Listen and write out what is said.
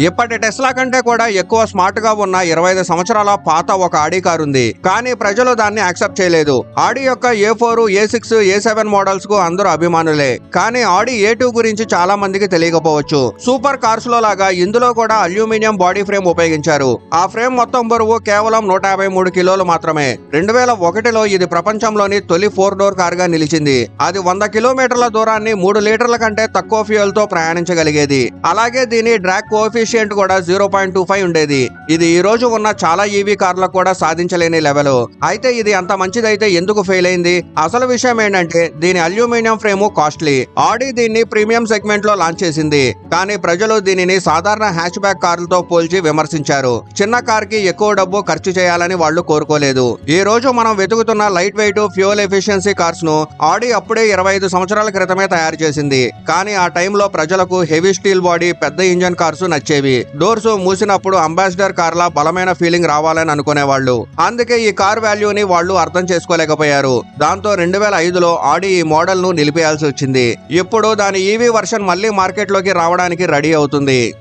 ఇప్పటి టెస్లా కంటే కూడా ఎక్కువ స్మార్ట్ గా ఉన్న 25 సంవత్సరాల పాత ఒక ఆడి కారు ఉంది. కానీ ప్రజలు దాన్ని యాక్సెప్ట్ చేయలేదు. ఆడి యొక్క A4, A6, A7 మోడల్స్ కు అందరూ అభిమానులే. కానీ ఆడి A2 గురించి చాలా మందికి తెలియకపోవచ్చు. సూపర్ కార్స్ లో లాగా ఇందులో కూడా అల్యూమినియం బాడీ ఫ్రేమ్ ఉపయోగించారు. ఆ ఫ్రేమ్ మొత్తం బరువు కేవలం 153 కిలోలు మాత్రమే. 2001లో ఇది ప్రపంచంలోని తొలి 4 డోర్ కార్ గా నిలిచింది. అది 100 కిలోమీటర్ల దూరాన్ని 3 లీటర్ల కంటే తక్కువ ఫ్యూయల్ తో ప్రయాణించగలిగేది. అలాగే దీని డ్రాగ్ కోఎఫిషియంట్ కూడా 0.25 ఉండేది. ఇది ఈ రోజు ఉన్న చాలా ఈవీ కార్లకు కూడా సాధించలేని లెవెల్. అయితే ఇది అంత మంచిదైతే ఎందుకు ఫెయిల్ అయింది? అసలు విషయం ఏంటంటే దీని అల్యూమినియం ఫ్రేమ్ కాస్ట్లీ. ఆడి దీన్ని ప్రీమియం సెగ్మెంట్ లో లాంచ్ చేసింది. కానీ ప్రజలు దీనిని సాధారణ హ్యాచ్ బ్యాక్ కార్లతో పోల్చి విమర్శించారు. చిన్న కార్ కి ఎక్కువ డబ్బు ఖర్చు చేయాలని వాళ్ళు కోరుకోలేదు. ఈ రోజు మనం వెతుకుతున్న light weight fuel efficiency cars ను ఆడి అప్పుడే 25 సంవత్సరాల క్రితమే తయారు చేసింది. కానీ ఆ టైంలో ప్రజలకు హెవీ స్టీల్ బాడీ, పెద్ద ఇంజన్ కార్స్ నచ్చేవి. డోర్స్ మూసినప్పుడు అంబాసిడర్ కార్లా బలమైన ఫీలింగ్ రావాలని అనుకునేవాళ్ళు. అందుకే ఈ కార్ వాల్యూని వాళ్ళు అర్థం చేసుకోలేకపోయారు. దాంతో 2005లో ఆడి ఈ మోడల్ ను నిలిపేయాల్సి వచ్చింది. ఇప్పుడు దాని ఈవీ వర్షన్ మళ్ళీ మార్కెట్ లోకి రావడానికి రెడీ అవుతుంది.